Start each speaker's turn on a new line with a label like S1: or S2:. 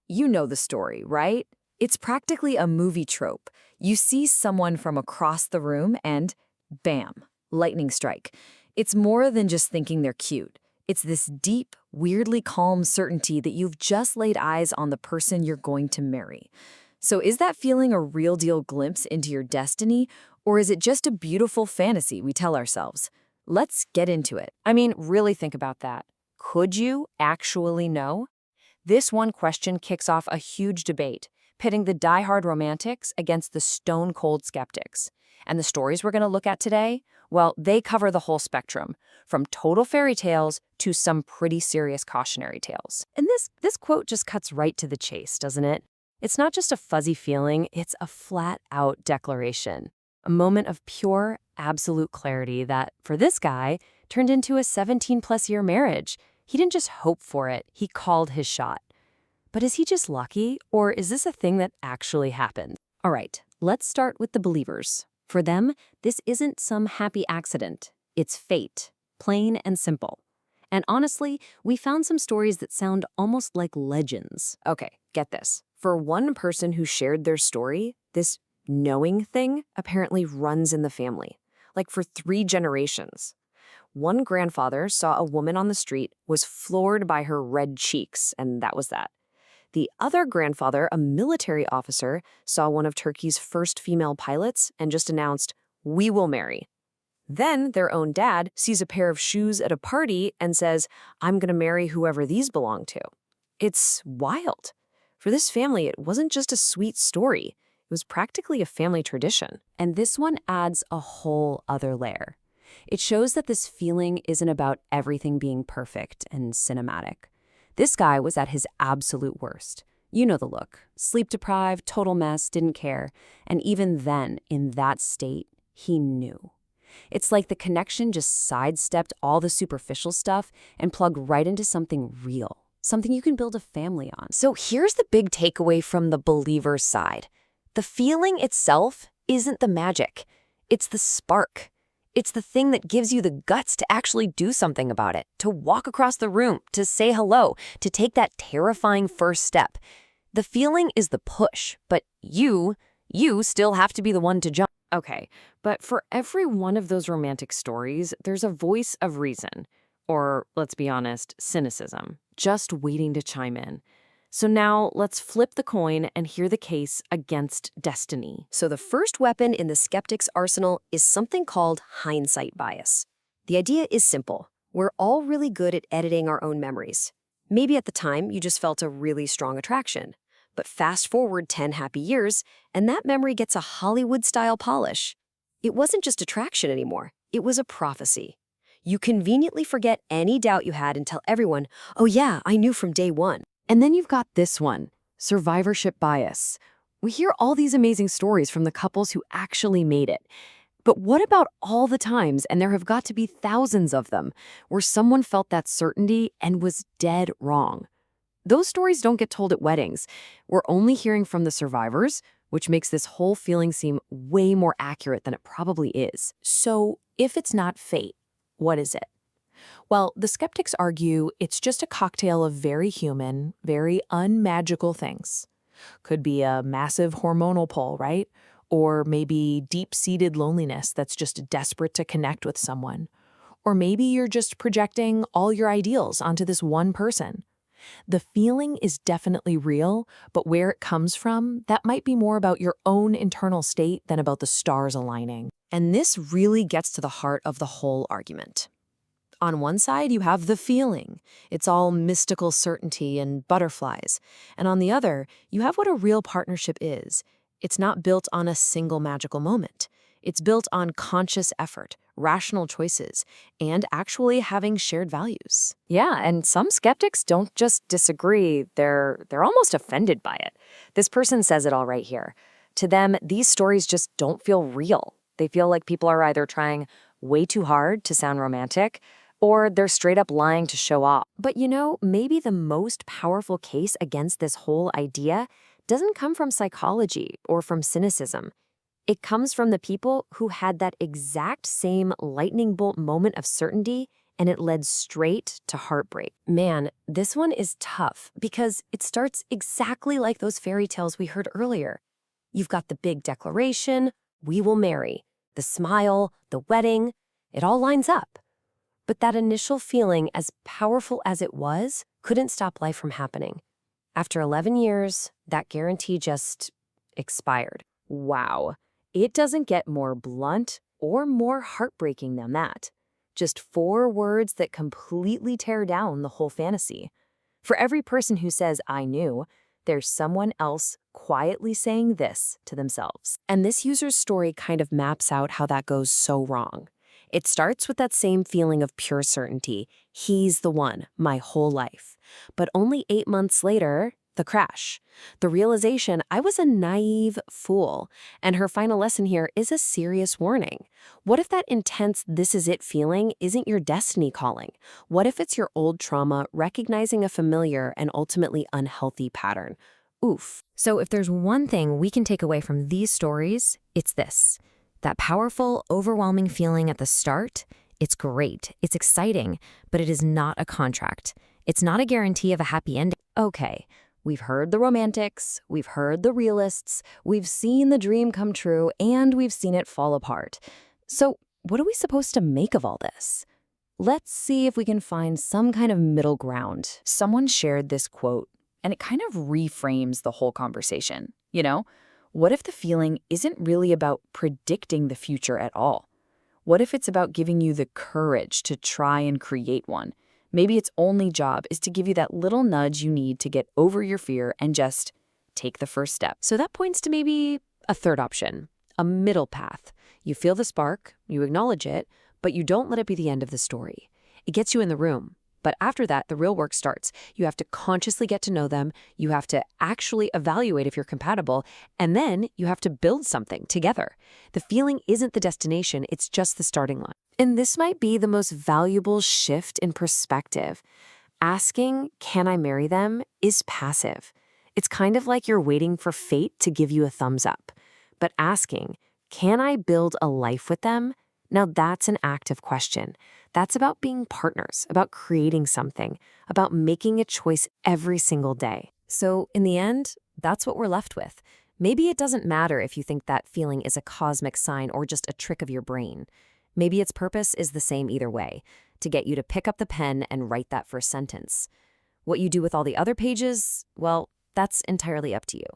S1: You know the story, right? It's practically a movie trope. You see someone from across the room and bam, lightning strike. It's more than just thinking they're cute. It's this deep, weirdly calm certainty that you've just laid eyes on the person you're going to marry. So is that feeling a real deal glimpse into your destiny, or is it just a beautiful fantasy we tell ourselves? Let's get into it.
S2: I mean, really think about that. Could you actually know? This one question kicks off a huge debate, pitting the diehard romantics against the stone-cold skeptics. And the stories we're going to look at today, well, they cover the whole spectrum, from total fairy tales to some pretty serious cautionary tales. And this quote just cuts right to the chase, doesn't it? It's not just a fuzzy feeling, it's a flat-out declaration. A moment of pure, absolute clarity that, for this guy, turned into a 17-plus-year marriage. He didn't just hope for it, he called his shot. But is he just lucky, or is this a thing that actually happened?
S1: All right, let's start with the believers. For them, this isn't some happy accident. It's fate, plain and simple. And honestly, we found some stories that sound almost like legends. Okay, get this. For one person who shared their story, this knowing thing apparently runs in the family, like for 3 generations. One grandfather saw a woman on the street, was floored by her red cheeks, and that was that. The other grandfather, a military officer, saw one of Turkey's first female pilots and just announced, "We will marry." Then their own dad sees a pair of shoes at a party and says, "I'm going to marry whoever these belong to." It's wild. For this family, it wasn't just a sweet story. It was practically a family tradition. And this one adds a whole other layer. It shows that this feeling isn't about everything being perfect and cinematic. This guy was at his absolute worst. You know the look. Sleep-deprived, total mess, didn't care. And even then, in that state, he knew. It's like the connection just sidestepped all the superficial stuff and plugged right into something real, something you can build a family on.
S3: So here's the big takeaway from the believer's side. The feeling itself isn't the magic. It's the spark. It's the thing that gives you the guts to actually do something about it, to walk across the room, to say hello, to take that terrifying first step. The feeling is the push, but you still have to be the one to jump.
S2: Okay, but for every one of those romantic stories, there's a voice of reason, or, let's be honest, cynicism, just waiting to chime in. So now let's flip the coin and hear the case against destiny.
S3: So the first weapon in the skeptic's arsenal is something called hindsight bias. The idea is simple. We're all really good at editing our own memories. Maybe at the time you just felt a really strong attraction. But fast forward 10 happy years, and that memory gets a Hollywood-style polish. It wasn't just attraction anymore. It was a prophecy. You conveniently forget any doubt you had and tell everyone, "Oh yeah, I knew from day one."
S1: And then you've got this one, survivorship bias. We hear all these amazing stories from the couples who actually made it. But what about all the times, and there have got to be thousands of them, where someone felt that certainty and was dead wrong? Those stories don't get told at weddings. We're only hearing from the survivors, which makes this whole feeling seem way more accurate than it probably is.
S2: So if it's not fate, what is it? Well, the skeptics argue it's just a cocktail of very human, very unmagical things. Could be a massive hormonal pull, right? Or maybe deep-seated loneliness that's just desperate to connect with someone. Or maybe you're just projecting all your ideals onto this one person. The feeling is definitely real, but where it comes from, that might be more about your own internal state than about the stars aligning.
S3: And this really gets to the heart of the whole argument. On one side, you have the feeling. It's all mystical certainty and butterflies. And on the other, you have what a real partnership is. It's not built on a single magical moment. It's built on conscious effort, rational choices, and actually having shared values.
S2: Yeah, and some skeptics don't just disagree, they're almost offended by it. This person says it all right here. To them, these stories just don't feel real. They feel like people are either trying way too hard to sound romantic, or they're straight up lying to show off.
S3: But you know, maybe the most powerful case against this whole idea doesn't come from psychology or from cynicism. It comes from the people who had that exact same lightning bolt moment of certainty and it led straight to heartbreak. Man, this one is tough because it starts exactly like those fairy tales we heard earlier. You've got the big declaration, we will marry, the smile, the wedding, it all lines up. But that initial feeling, as powerful as it was, couldn't stop life from happening. After 11 years, that guarantee just expired.
S2: Wow. It doesn't get more blunt or more heartbreaking than that. Just 4 words that completely tear down the whole fantasy. For every person who says, I knew, there's someone else quietly saying this to themselves.
S3: And this user's story kind of maps out how that goes so wrong. It starts with that same feeling of pure certainty. He's the one, my whole life. But only 8 months later, the crash. The realization I was a naive fool. And her final lesson here is a serious warning. What if that intense this is it feeling isn't your destiny calling? What if it's your old trauma recognizing a familiar and ultimately unhealthy pattern? Oof.
S1: So if there's one thing we can take away from these stories, it's this. That powerful, overwhelming feeling at the start, it's great, it's exciting, but it is not a contract. It's not a guarantee of a happy ending.
S2: Okay, we've heard the romantics, we've heard the realists, we've seen the dream come true, and we've seen it fall apart. So what are we supposed to make of all this? Let's see if we can find some kind of middle ground. Someone shared this quote, and it kind of reframes the whole conversation. You know, what if the feeling isn't really about predicting the future at all? What if it's about giving you the courage to try and create one? Maybe its only job is to give you that little nudge you need to get over your fear and just take the first step.
S3: So that points to maybe a third option, a middle path. You feel the spark, you acknowledge it, but you don't let it be the end of the story. It gets you in the room. But after that, the real work starts. You have to consciously get to know them. You have to actually evaluate if you're compatible. And then you have to build something together. The feeling isn't the destination. It's just the starting line. And this might be the most valuable shift in perspective. Asking, can I marry them, is passive. It's kind of like you're waiting for fate to give you a thumbs up. But asking, can I build a life with them? Now that's an active question. That's about being partners, about creating something, about making a choice every single day. So in the end, that's what we're left with. Maybe it doesn't matter if you think that feeling is a cosmic sign or just a trick of your brain. Maybe its purpose is the same either way, to get you to pick up the pen and write that first sentence. What you do with all the other pages, well, that's entirely up to you.